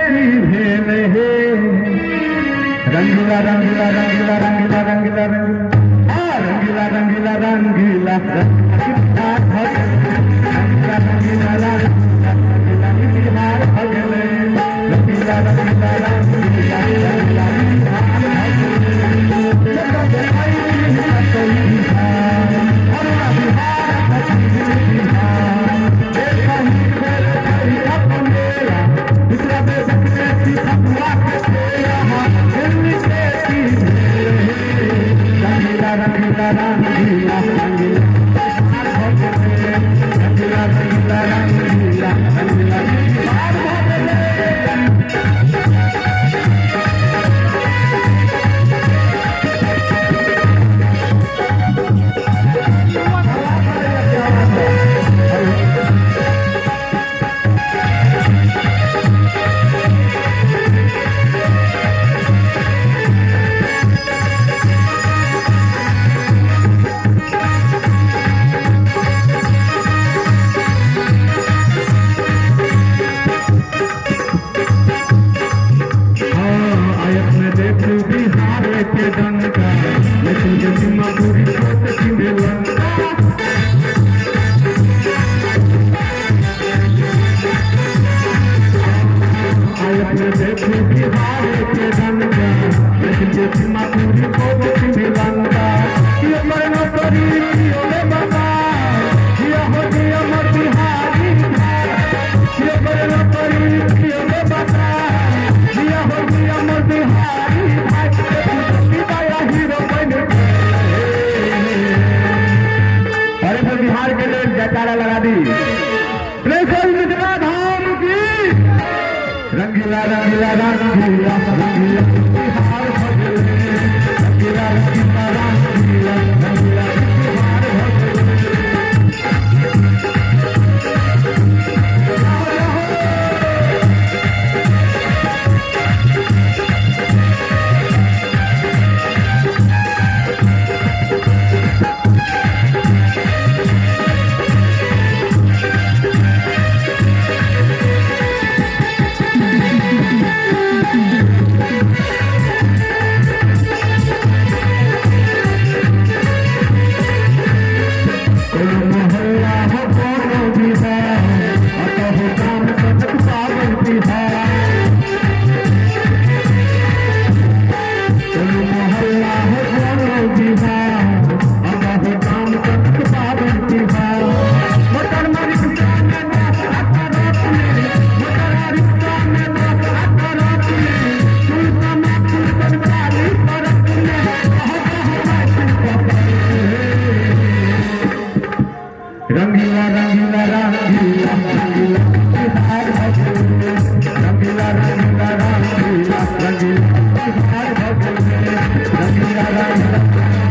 की भेल हे रंगीला रंगीला रंगीला रंगीला रंगीला रंगीला रंगीला रंगीला बिहार के लोग जयकारा लगा दी मिथिला धाम की रंगीला रंगीला रंगीला रंगीला बिहार रंगीला रंगीला रंगीला रंगीला रंगीला रंगीला रंगीला रंगीला बिहार रंगीला रंगीला रंगीला रंगीला बिहार रंगीला रंगीला